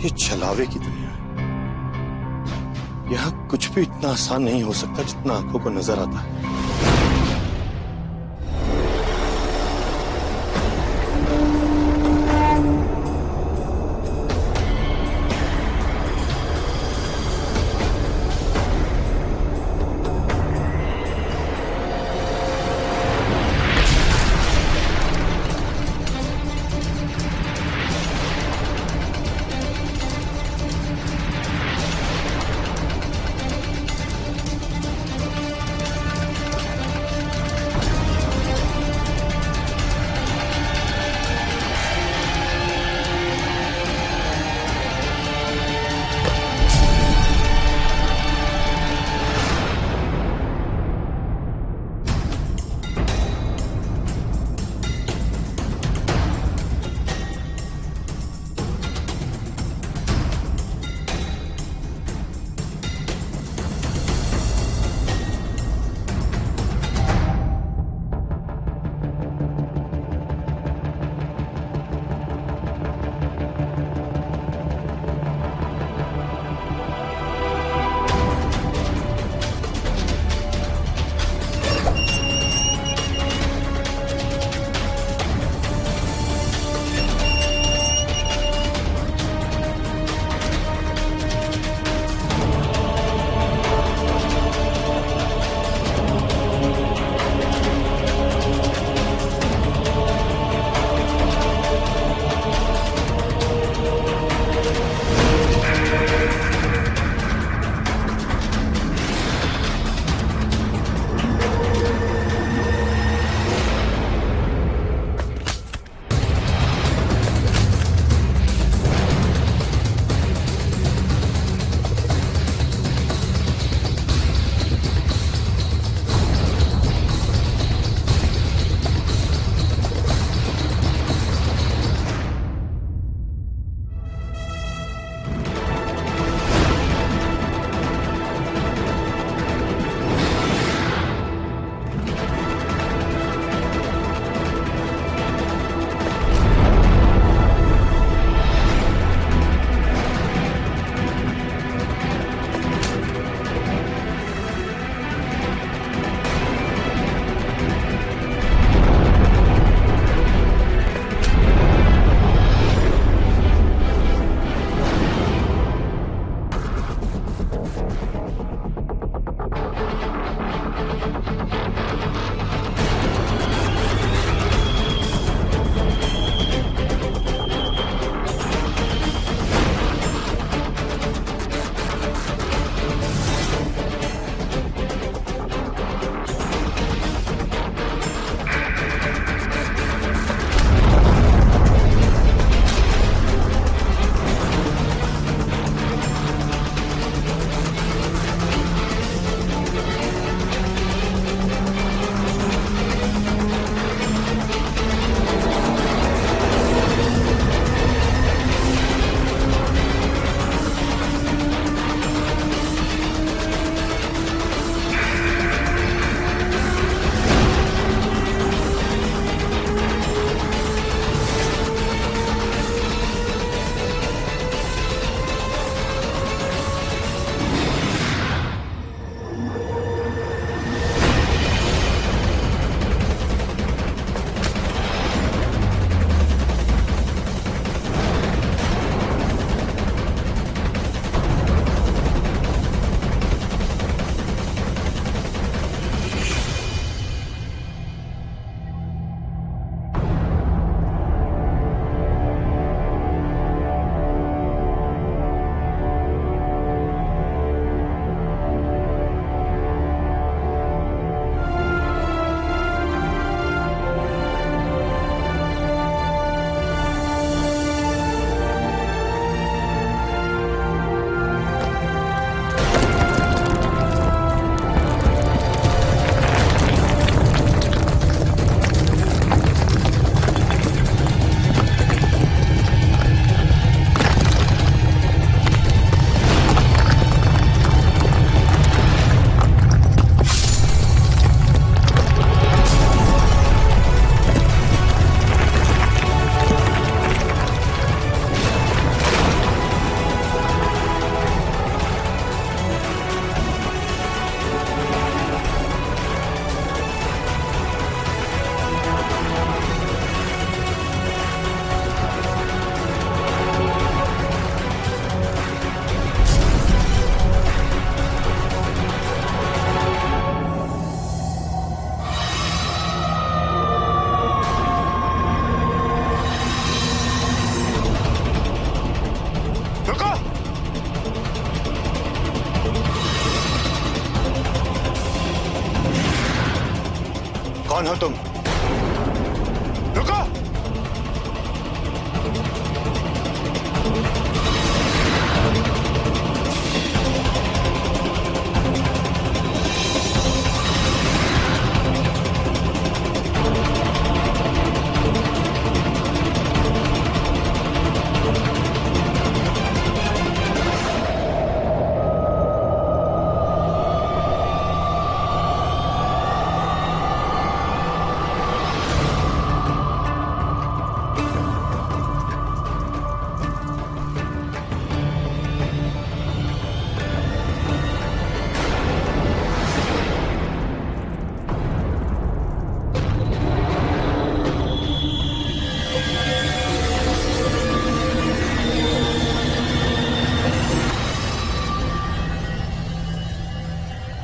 ये छलावे की दुनिया है। यहाँ कुछ भी इतना आसान नहीं हो सकता जितना आंखों को नजर आता है। कौन हो तुम? रुको!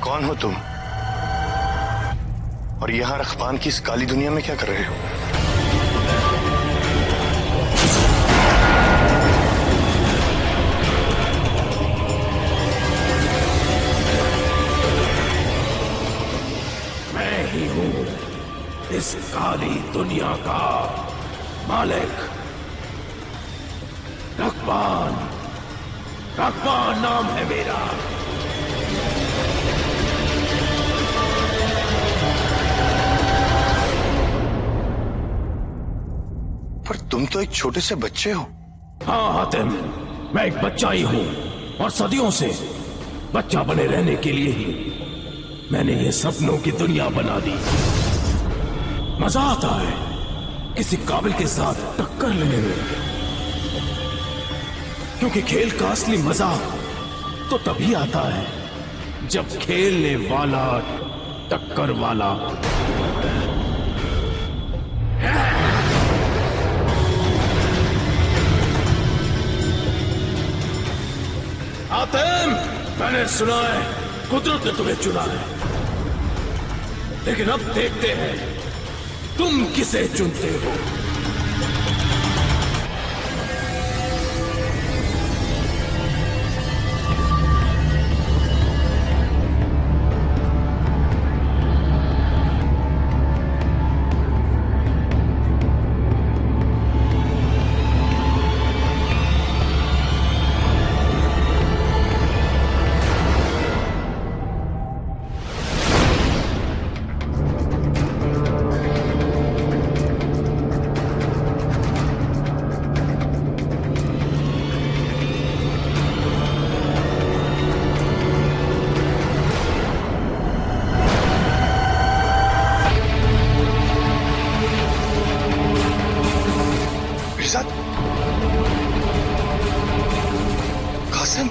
कौन हो तुम? और यहां रखबान की इस काली दुनिया में क्या कर रहे हो? मैं ही हूं इस काली दुनिया का मालिक, रखबान। रखबान नाम है मेरा। पर तुम तो एक छोटे से बच्चे हो। हाँ हातिम, मैं एक बच्चा ही हूं और सदियों से बच्चा बने रहने के लिए ही मैंने ये सपनों की दुनिया बना दी। मजा आता है किसी काबिल के साथ टक्कर लेने में, क्योंकि खेल का असली मजा तो तभी आता है जब खेलने वाला टक्कर वाला। हातिम, मैंने सुना है कुदरत ने तुम्हें चुना है, लेकिन अब देखते हैं तुम किसे चुनते हो। कासिम,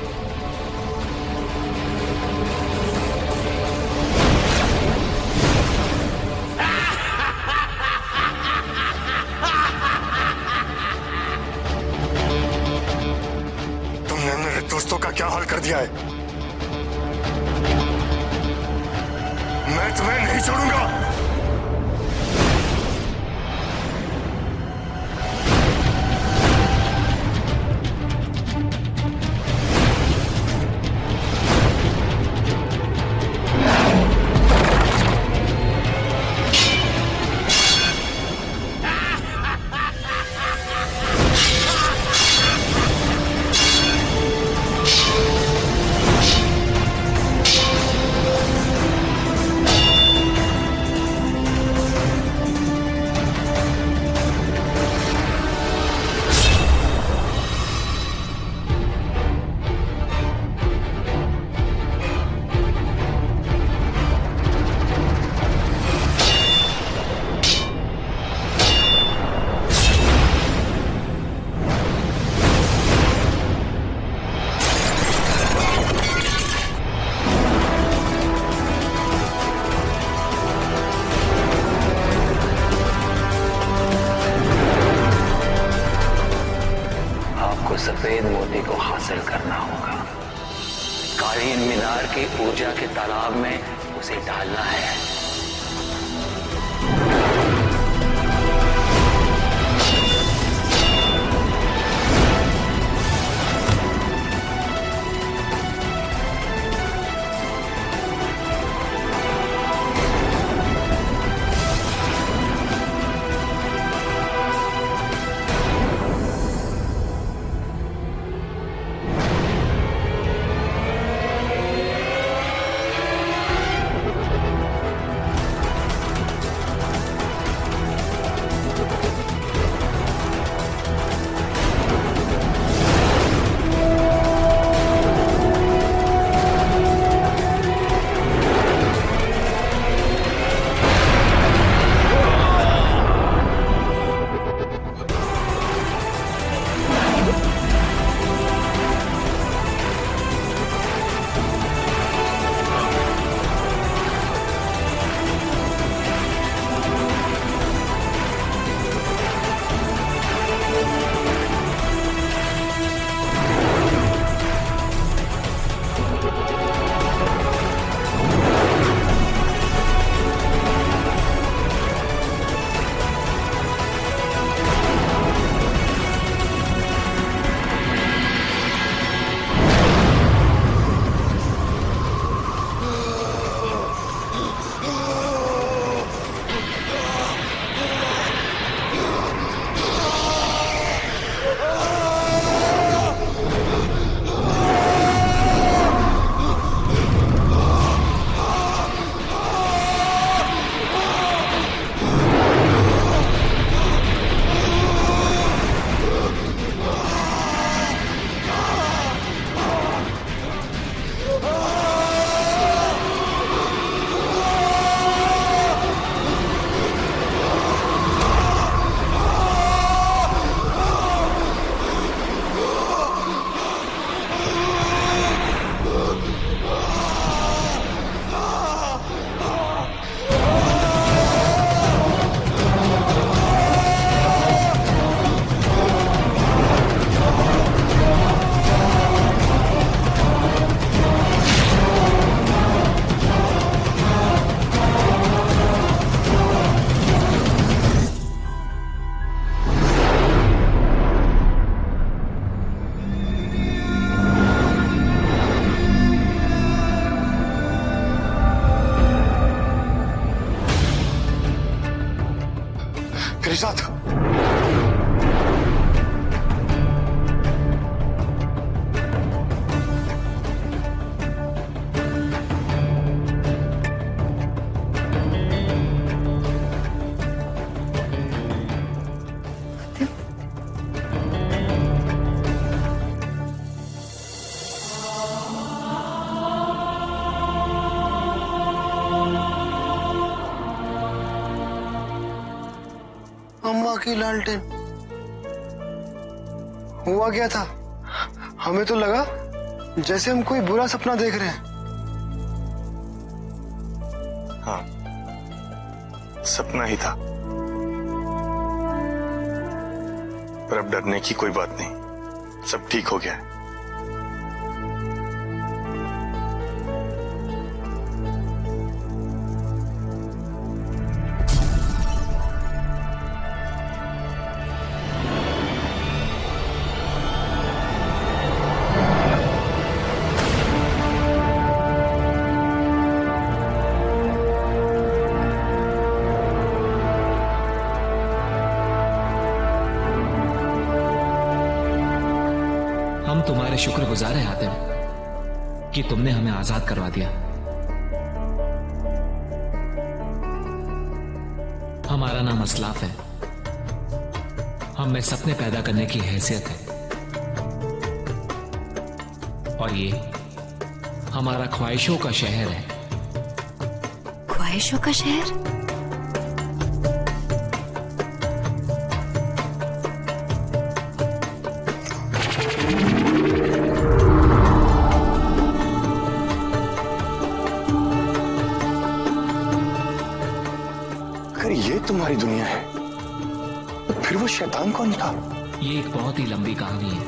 तुमने मेरे दोस्तों का क्या हाल कर दिया है? मैं तुम्हें नहीं छोड़ूंगा। सफेद मोती को हासिल करना होगा। कालीन मीनार की ऊर्जा के तालाब में उसे डालना है। मेरे साथ। अम्मा की लालटेन। हुआ क्या था? हमें तो लगा जैसे हम कोई बुरा सपना देख रहे हैं। हाँ, सपना ही था। पर अब डरने की कोई बात नहीं, सब ठीक हो गया है। हम तुम्हारे शुक्रगुजार हैं आतिम कि तुमने हमें आजाद करवा दिया। हमारा नाम असलाफ है, हम में सपने पैदा करने की हैसियत है, और ये हमारा ख्वाहिशों का शहर है। ख्वाहिशों का शहर? अगर ये तुम्हारी दुनिया है तो फिर वो शैतान कौन था? ये एक बहुत ही लंबी कहानी है।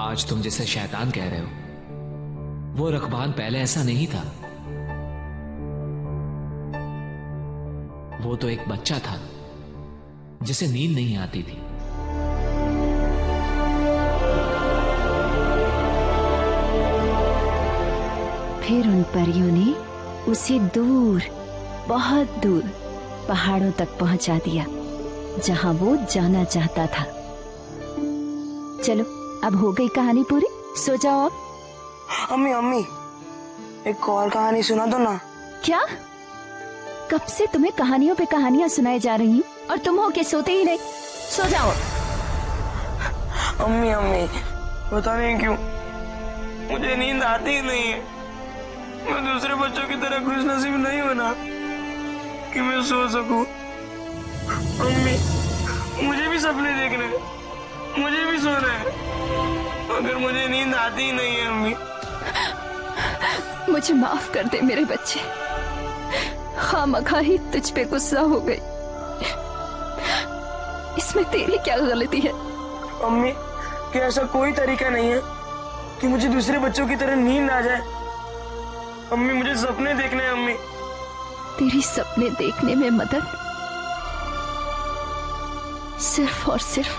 आज तुम जिसे शैतान कह रहे हो वो रकबान पहले ऐसा नहीं था। वो तो एक बच्चा था जिसे नींद नहीं आती थी। फिर उन परियों ने उसे दूर, बहुत दूर पहाड़ों तक पहुंचा दिया जहां वो जाना चाहता था। चलो अब हो गई कहानी पूरी, सो जाओ अब। अम्मी अम्मी, एक और कहानी सुना दो ना। क्या? कब से तुम्हें कहानियों पे कहानियां सुनाई जा रही हूँ और तुम हो के सोते ही नहीं। सो जाओ। अम्मी अम्मी, पता नहीं क्यों मुझे नींद आती ही नहीं है। मैं दूसरे बच्चों की तरह खुशनसीब नहीं बना कि मैं सो सकूं। अम्मी, मुझे भी सपने देखने हैं, मुझे भी सोना है, मगर मुझे नींद आती ही नहीं है। अम्मी, मुझे माफ कर दे मेरे बच्चे, खामखा ही तुझ पे गुस्सा हो गई। इसमें तेरी क्या गलती है? अम्मी, क्या ऐसा कोई तरीका नहीं है कि मुझे दूसरे बच्चों की तरह नींद आ जाए? अम्मी, मुझे सपने देखने हैं। अम्मी, तेरी सपने देखने में मदद सिर्फ और सिर्फ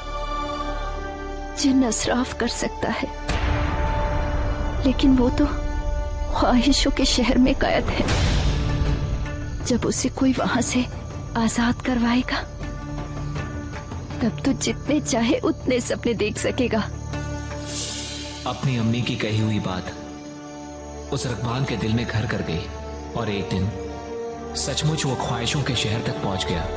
जिन अशराफ कर सकता है, लेकिन वो तो ख्वाहिशों के शहर में कैद है। जब उसे कोई वहां से आजाद करवाएगा तब तो जितने चाहे उतने सपने देख सकेगा। अपनी अम्मी की कही हुई बात उस रकबान के दिल में घर कर गई और एक दिन सचमुच वो ख्वाहिशों के शहर तक पहुंच गया।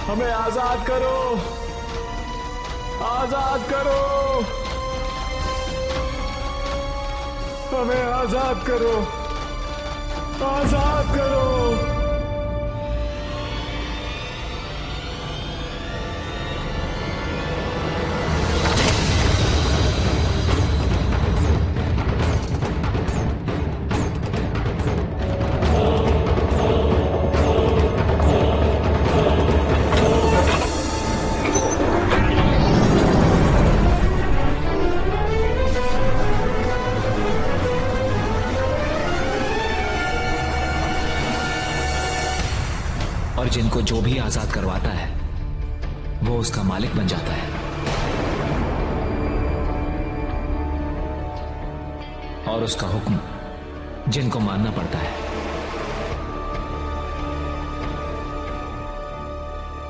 हमें आजाद करो, आजाद करो, हमें आजाद करो, आजाद करो। और जिनको जो भी आजाद करवाता है वो उसका मालिक बन जाता है। और उसका हुक्म जिनको मानना पड़ता है।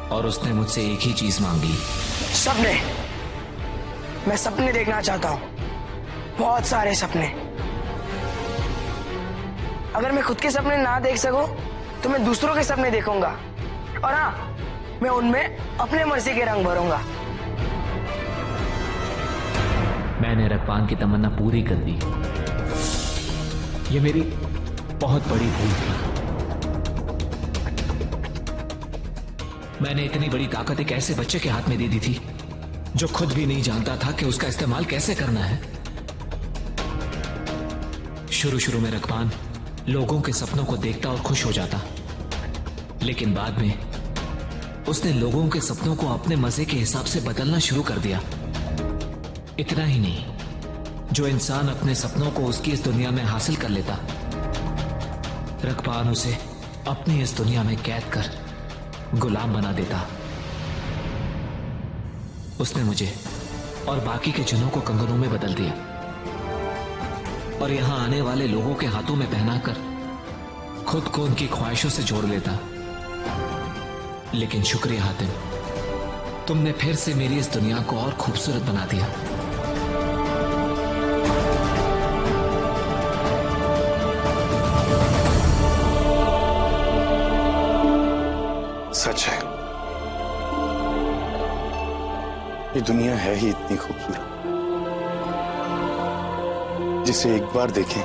और उसने मुझसे एक ही चीज मांगी। सपने। मैं सपने देखना चाहता हूं, बहुत सारे सपने। अगर मैं खुद के सपने ना देख सकूं तो मैं दूसरों के सपने देखूंगा, और हाँ, मैं उनमें अपने मर्जी के रंग भरूंगा। मैंने रकबान की तमन्ना पूरी कर दी। ये मेरी बहुत बड़ी भूल थी। मैंने इतनी बड़ी ताकत एक ऐसे बच्चे के हाथ में दे दी थी जो खुद भी नहीं जानता था कि उसका इस्तेमाल कैसे करना है। शुरू में रकबान लोगों के सपनों को देखता और खुश हो जाता, लेकिन बाद में उसने लोगों के सपनों को अपने मजे के हिसाब से बदलना शुरू कर दिया। इतना ही नहीं, जो इंसान अपने सपनों को उसकी इस दुनिया में हासिल कर लेता, रकबान उसे अपनी इस दुनिया में कैद कर गुलाम बना देता। उसने मुझे और बाकी के जिनों को कंगनों में बदल दिया और यहां आने वाले लोगों के हाथों में पहनाकर खुद को उनकी ख्वाहिशों से जोड़ लेता। लेकिन शुक्रिया हातिम, तुमने फिर से मेरी इस दुनिया को और खूबसूरत बना दिया। सच है, ये दुनिया है ही इतनी खूबसूरत, जिसे एक बार देखें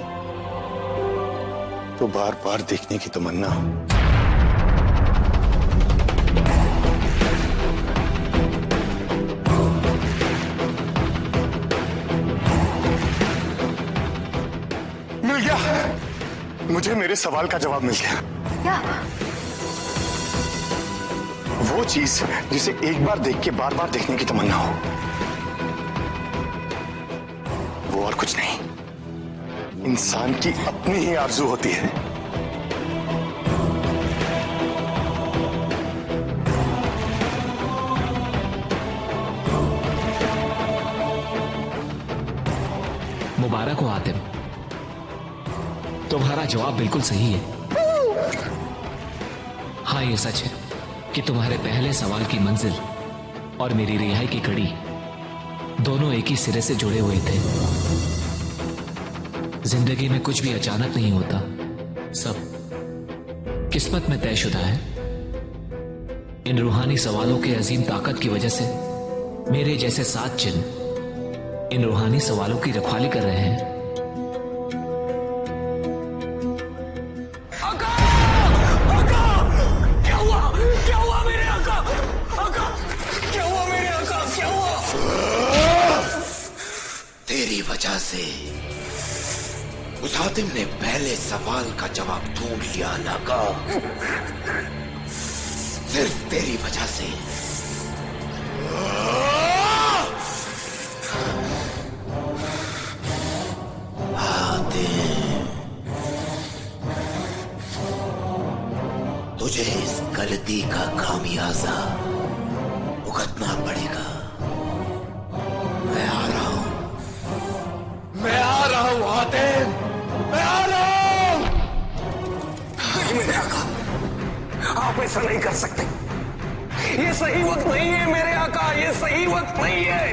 तो बार बार देखने की तमन्ना हो। मिल गया, मुझे मेरे सवाल का जवाब मिल गया। क्या? वो चीज जिसे एक बार देख के बार बार देखने की तमन्ना हो, वो और कुछ नहीं, इंसान की अपनी ही आरज़ू होती है। मुबारक हो हातिम, तुम्हारा जवाब बिल्कुल सही है। हाँ, ये सच है कि तुम्हारे पहले सवाल की मंजिल और मेरी रिहाई की कड़ी दोनों एक ही सिरे से जुड़े हुए थे। जिंदगी में कुछ भी अचानक नहीं होता, सब किस्मत में तयशुदा है। इन रूहानी सवालों के अजीम ताकत की वजह से मेरे जैसे 7 जिन इन रूहानी सवालों की रखवाली कर रहे हैं। तेरी वजह से उस हातिम ने पहले सवाल का जवाब ढूंढ लिया नाका। सिर्फ तेरी वजह से। हातिम, तुझे इस गलती का खामियाजा भुगतना पड़ेगा। मैं आ रहा हूं, मैं आ रहा हूं हातिम, मैं आ रहा हूं। नहीं मेरे आका, आप ऐसा नहीं कर सकते। ये सही वक्त नहीं है मेरे आका, ये सही वक्त नहीं है।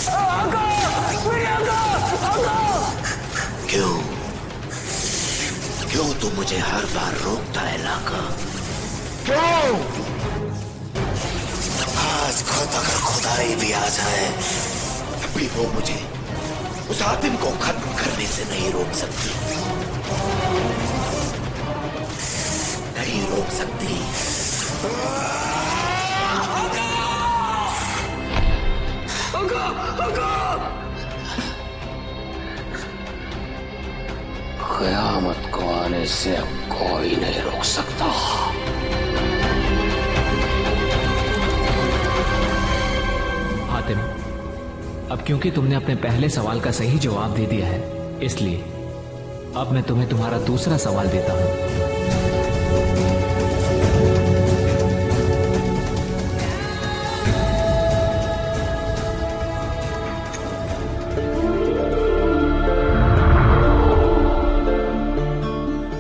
आका, मेरे आका, आका। क्यों क्यों तू मुझे हर बार रोकता है लाका? क्यों? आज खुद अगर खुदाई भी आ जाए तभी वो मुझे उस हातिम को खत्म करने से नहीं रोक सकती, नहीं रोक सकती। क़यामत को आने से अब कोई नहीं रोक सकता। हातिम, अब क्योंकि तुमने अपने पहले सवाल का सही जवाब दे दिया है, इसलिए अब मैं तुम्हें तुम्हारा दूसरा सवाल देता हूं।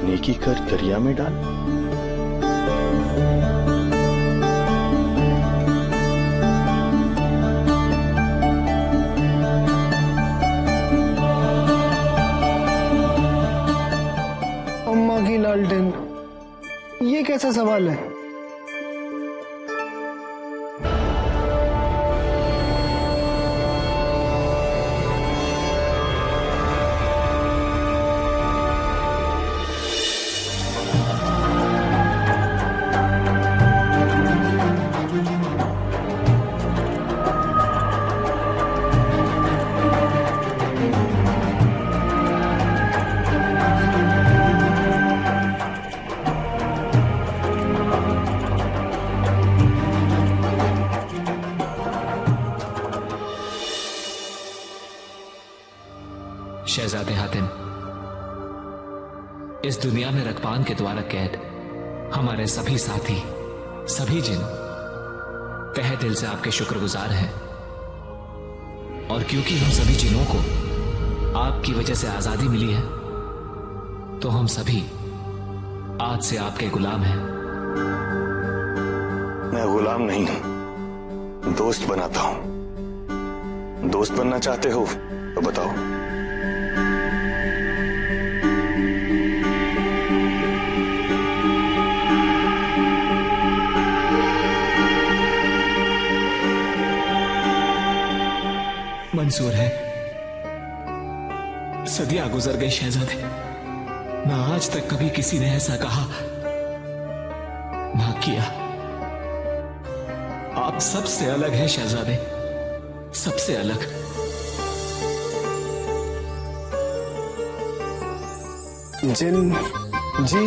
नेकी कर दरिया में डाल। अम्मा की लालटेन, ये कैसा सवाल है? शहजादे हातिम, इस दुनिया में रकबान के द्वारा कैद हमारे सभी साथी, सभी जिन तहे दिल से आपके शुक्रगुजार हैं। और क्योंकि हम सभी जिनों को आपकी वजह से आजादी मिली है, तो हम सभी आज से आपके गुलाम हैं। मैं गुलाम नहीं हूं, दोस्त बनाता हूं। दोस्त बनना चाहते हो तो बताओ। मंजूर है। सदियां गुजर गई शहजादे, ना आज तक कभी किसी ने ऐसा कहा ना किया। आप सबसे अलग हैं शहजादे, सबसे अलग। जिन जी,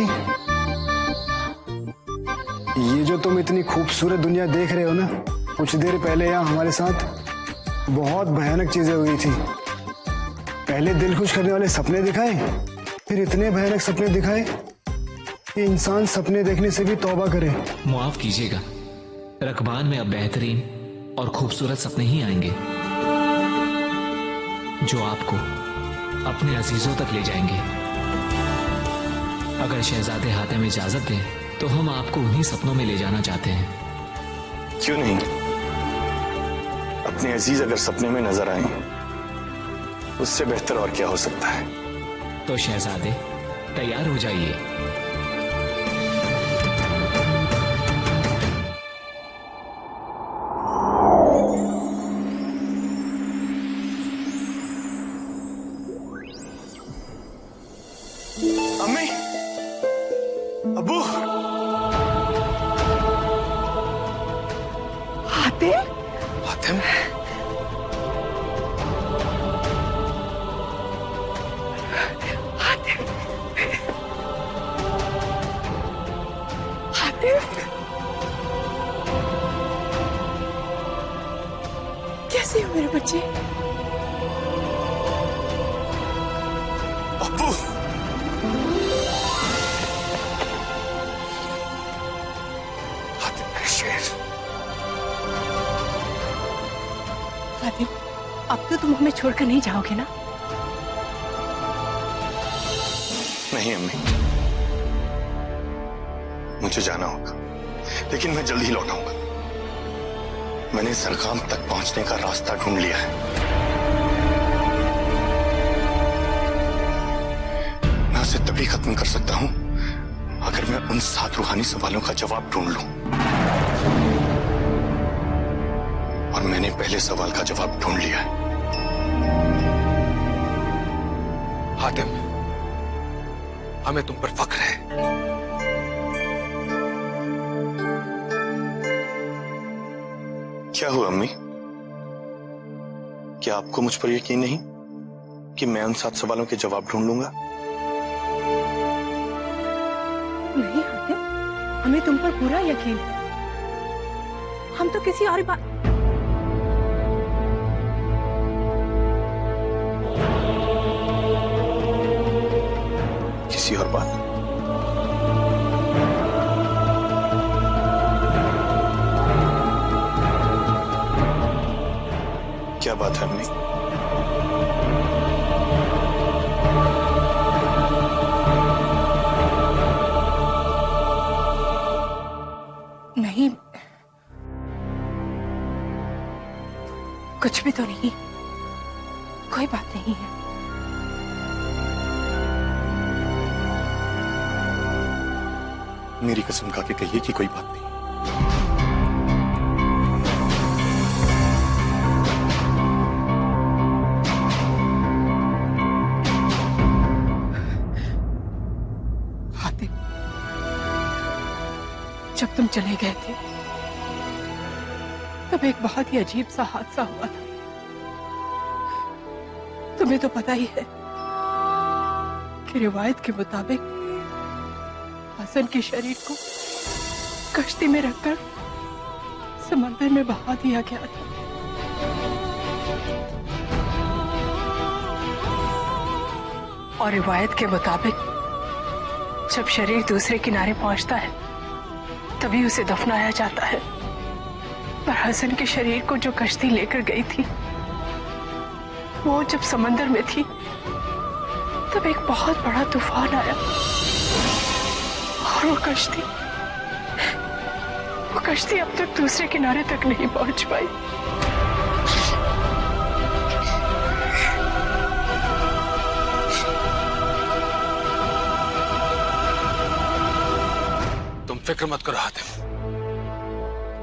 ये जो तुम इतनी खूबसूरत दुनिया देख रहे हो ना, कुछ देर पहले यहाँ हमारे साथ बहुत भयानक चीजें हुई थी। पहले दिल खुश करने वाले सपने दिखाए, फिर इतने भयानक सपने दिखाए कि इंसान सपने देखने से भी तौबा करे। माफ कीजिएगा, रकबान में अब बेहतरीन और खूबसूरत सपने ही आएंगे जो आपको अपने अजीजों तक ले जाएंगे। अगर शहजादे हातिम इजाजत दें तो हम आपको उन्हीं सपनों में ले जाना चाहते हैं। क्यों नहीं? अपने अजीज अगर सपने में नजर आए, उससे बेहतर और क्या हो सकता है। तो शहजादे तैयार हो जाइए। अम्मी, अब्बू, हातिम, हातिम, हातिम, हातिम, कैसे हो मेरे बच्चे? अब्बू, हातिम मेरे शेर। हातिम, अब तो तुम हमें छोड़कर नहीं जाओगे ना? नहीं अम्मी, मुझे जाना होगा, लेकिन मैं जल्द ही लौट आऊंगा। मैंने सरगाम तक पहुंचने का रास्ता ढूंढ लिया है। मैं उसे तभी खत्म कर सकता हूं अगर मैं उन 7 रूहानी सवालों का जवाब ढूंढ लूं। और मैंने पहले सवाल का जवाब ढूंढ लिया है। हातिम, हमें तुम पर फख्र है। क्या हुआ अम्मी? क्या आपको मुझ पर यकीन नहीं कि मैं उन 7 सवालों के जवाब ढूंढ लूंगा? नहीं हातिम, हमें तुम पर पूरा यकीन है। हम तो किसी और बात किसी और बात। क्या बात है अम्मी? नहीं, कुछ भी तो नहीं, कोई बात नहीं है। मेरी कसम खा के कहिए कि कोई बात नहीं। हातिम, जब तुम चले गए थे तब एक बहुत ही अजीब सा हादसा हुआ था। तुम्हें तो पता ही है कि रिवायत के मुताबिक हसन के शरीर को कश्ती में रखकर समंदर में बहा दिया गया था। और रिवायत के मुताबिक जब शरीर दूसरे किनारे पहुंचता है तभी उसे दफनाया जाता है। पर हसन के शरीर को जो कश्ती लेकर गई थी वो जब समंदर में थी तब एक बहुत बड़ा तूफान आया और वो कश्ती अब तक दूसरे किनारे तक नहीं पहुंच पाई। तुम फिक्र मत करो हातिम,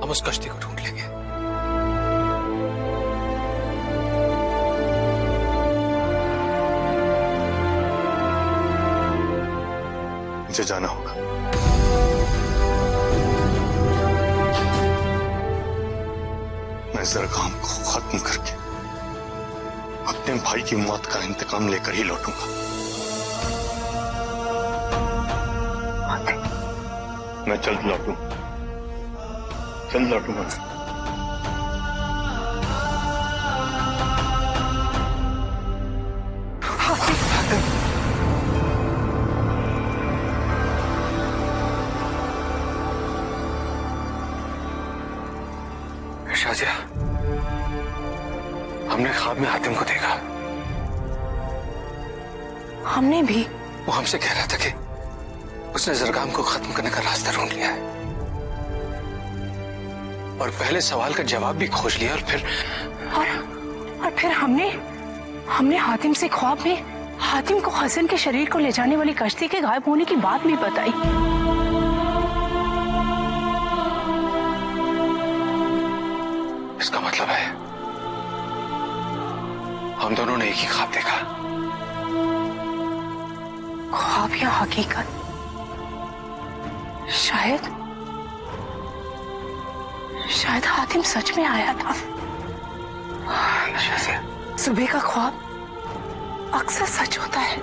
हम उस कश्ती को ढूंढ लेंगे। मुझे जाना होगा। मैं ज़रगाम को खत्म करके अपने भाई की मौत का इंतकाम लेकर ही लौटूंगा। मैं जल्द लौटूंगा। शाजिया, हमने ख्वाब में हातिम को देखा। हमने भी। वो हमसे कह रहा था कि उसने ज़रगाम को खत्म करने का रास्ता ढूंढ लिया है और पहले सवाल का जवाब भी खोज लिया और फिर हमने हातिम से ख्वाब में हातिम को हसन के शरीर को ले जाने वाली कश्ती के गायब होने की बात भी बताई। इसका मतलब है हम दोनों ने एक ही ख्वाब देखा। ख्वाब या हकीकत? शायद हातिम सच में आया था। सुबह का ख्वाब अक्सर सच होता है।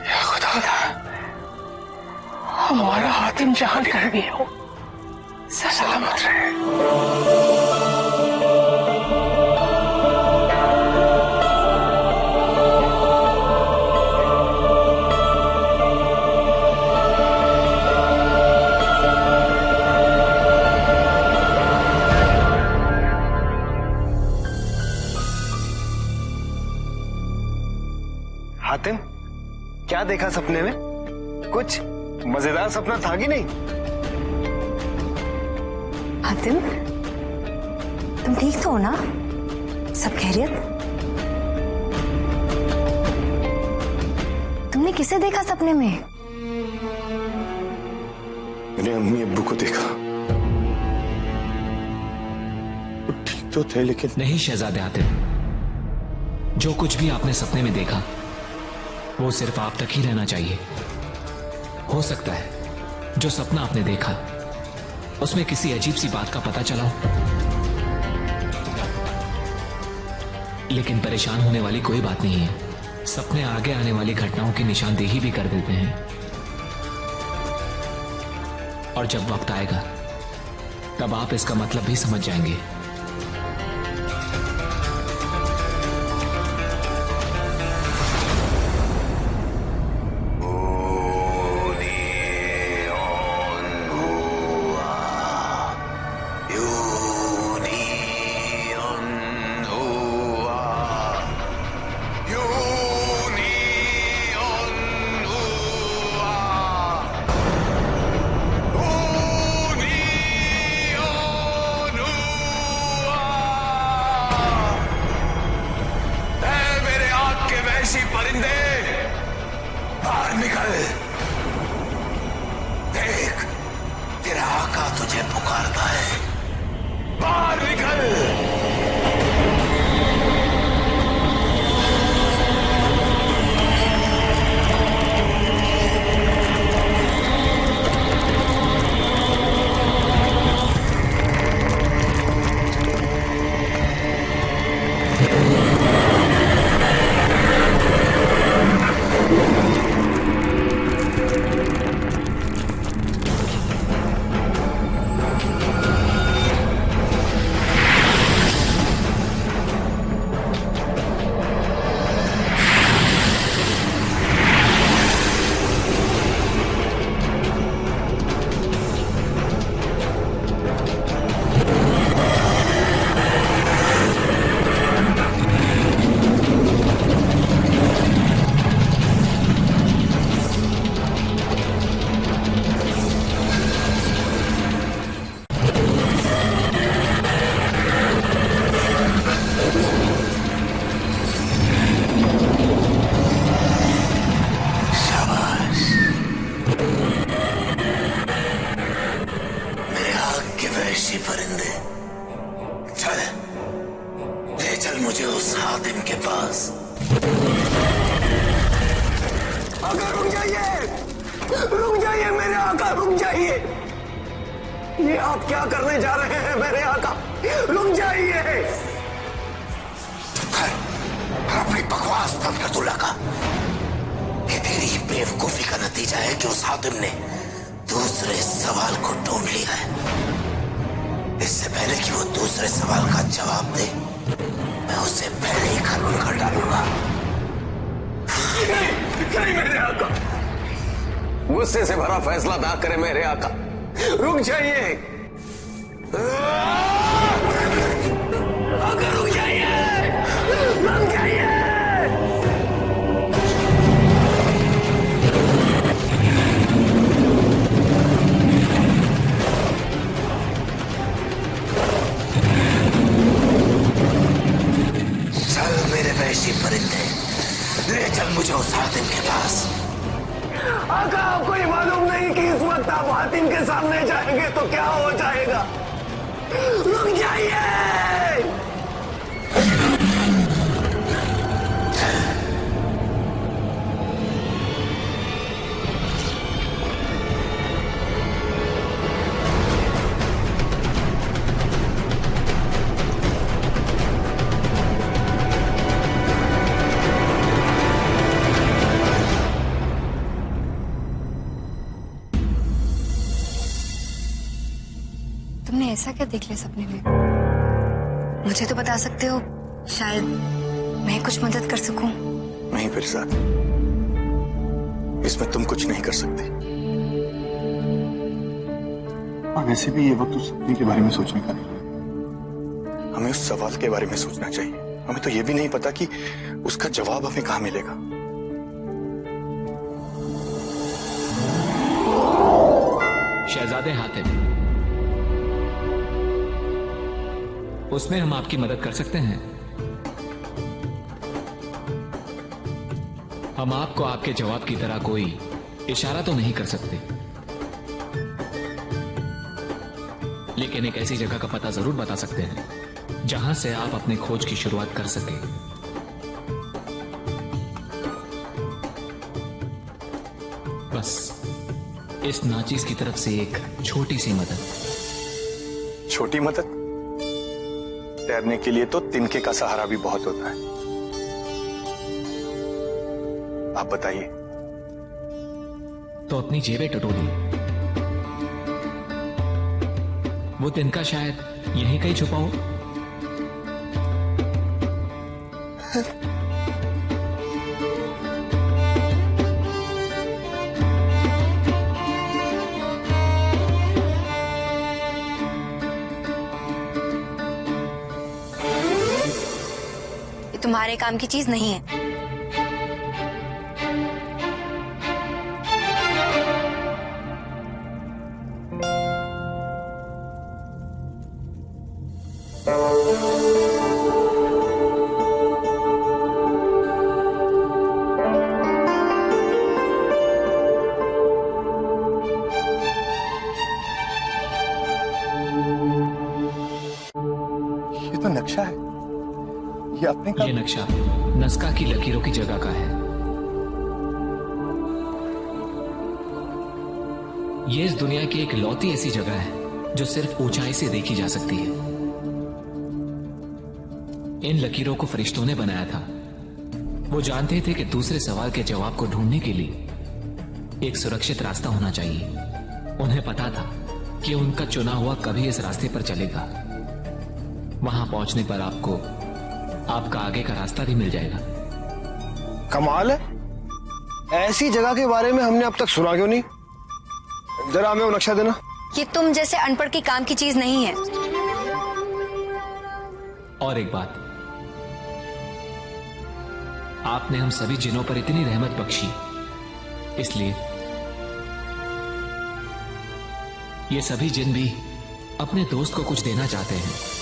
या खुदा, हमारा हातिम जहां कहीं भी हो सलामत रहे। हातिम, क्या देखा सपने में? कुछ मजेदार सपना था कि नहीं? हातिम, तुम ठीक तो हो ना? सब खैरियत? तुमने किसे देखा सपने में? मैंने अम्मी अब्बू को देखा। वो ठीक तो थे लेकिन। नहीं शहजादे हातिम, जो कुछ भी आपने सपने में देखा वो सिर्फ आप तक ही रहना चाहिए। हो सकता है जो सपना आपने देखा उसमें किसी अजीब सी बात का पता चला हो, लेकिन परेशान होने वाली कोई बात नहीं है। सपने आगे आने वाली घटनाओं की निशानदेही भी कर देते हैं और जब वक्त आएगा तब आप इसका मतलब भी समझ जाएंगे। गुस्से से भरा फैसला ना करे मेरे आका, रुक जाइए। आका रुक जाइए, रुक जाइए। चल मेरे वैशी परिंदे, ले चल मुझे उस हातिम के पास। आका आपको ये मालूम नहीं कि इस वक्त आप हातिम के सामने जाएंगे तो क्या हो जाएगा। रुक जाइए। तुमने ऐसा क्या देख लिया सपने में? मुझे तो बता सकते हो, शायद मैं कुछ मदद कर सकूं। नहीं फिरसा, इसमें तुम कुछ नहीं कर सकते। वैसे भी ये वक्त उस सपने के बारे में सोचने का नहीं, हमें उस सवाल के बारे में सोचना चाहिए। हमें तो ये भी नहीं पता कि उसका जवाब हमें कहां मिलेगा। शहजादे हातिम, उसमें हम आपकी मदद कर सकते हैं। हम आपको आपके जवाब की तरह कोई इशारा तो नहीं कर सकते, लेकिन एक ऐसी जगह का पता जरूर बता सकते हैं जहां से आप अपनी खोज की शुरुआत कर सकें। बस इस नाचीज की तरफ से एक छोटी सी मदद। छोटी मदद? तैरने के लिए तो तिनके का सहारा भी बहुत होता है। आप बताइए। तो अपनी जेबें टटोलिए। वो तिनका शायद यहीं कहीं छुपा हो। ये तुम्हारे काम की चीज नहीं है। ये तो नक्शा है। ये अपने ये नक्शा नस्का की लकीरों की जगह का है। ये इस दुनिया की एक लौती ऐसी जगह है जो सिर्फ ऊंचाई से देखी जा सकती है। इन लकीरों को फरिश्तों ने बनाया था। वो जानते थे कि दूसरे सवाल के जवाब को ढूंढने के लिए एक सुरक्षित रास्ता होना चाहिए। उन्हें पता था कि उनका चुना हुआ कभी इस रास्ते पर चलेगा। वहां पहुंचने पर आपको आपका आगे का रास्ता भी मिल जाएगा। कमाल है, ऐसी जगह के बारे में हमने अब तक सुना क्यों नहीं? जरा हमें वो नक्शा देना। ये तुम जैसे अनपढ़ की काम की चीज नहीं है। और एक बात, आपने हम सभी जिनों पर इतनी रहमत बख्शी, इसलिए ये सभी जिन भी अपने दोस्त को कुछ देना चाहते हैं।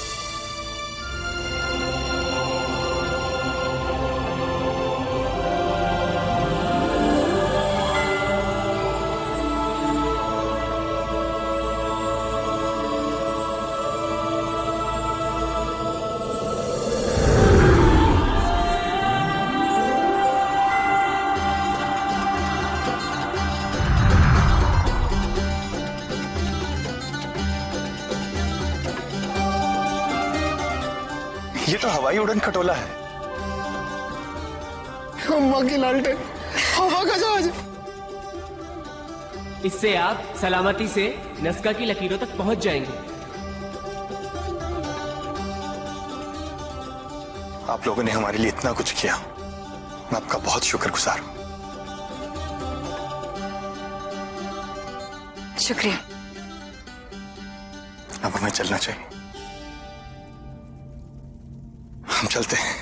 ये तो हवाई उड़न खटोला है। अम्मा की लालटेन, हवा का जहाज। इससे आप सलामती से नस्का की लकीरों तक पहुंच जाएंगे। आप लोगों ने हमारे लिए इतना कुछ किया, मैं आपका बहुत शुक्रगुजार हूं। शुक्रिया। अब हमें चलना चाहिए। हम चलते हैं।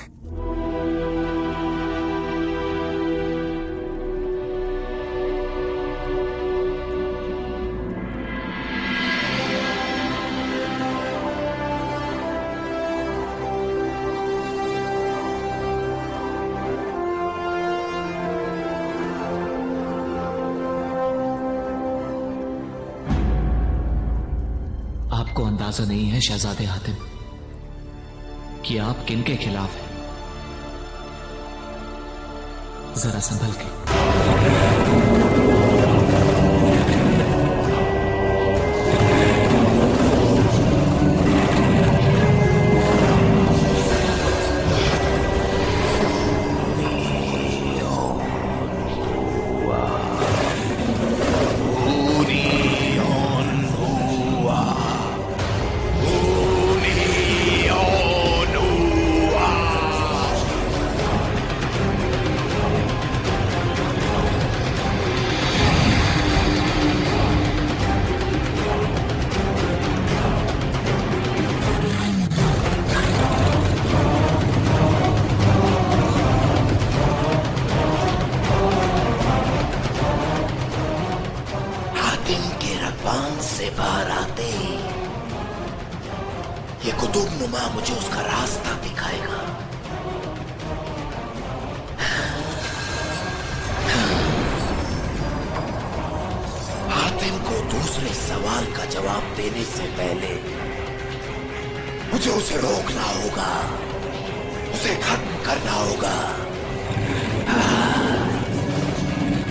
आपको अंदाजा नहीं है शहजादे हातिम कि आप किन के खिलाफ हैं। जरा संभल के। से बाहर आते ही ये कुतुब नुमा मुझे उसका रास्ता दिखाएगा। हातिम को दूसरे सवाल का जवाब देने से पहले मुझे उसे रोकना होगा, उसे खत्म करना होगा।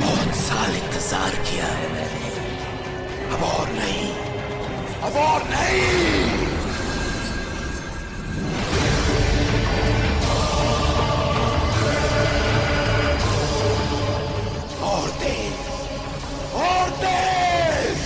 बहुत साल इंतजार किया है मैंने, अब और नहीं, अब और नहीं। और तेज, और तेज।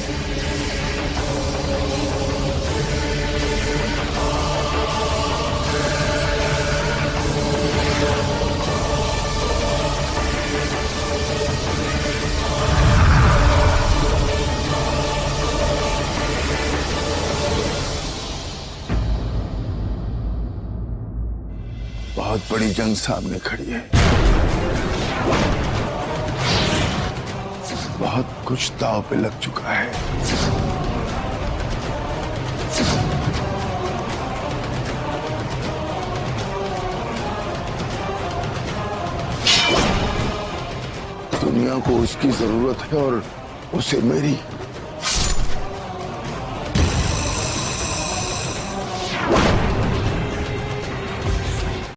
बहुत बड़ी जंग सामने खड़ी है। बहुत कुछ दांव पे लग चुका है। दुनिया को उसकी जरूरत है और उसे मेरी।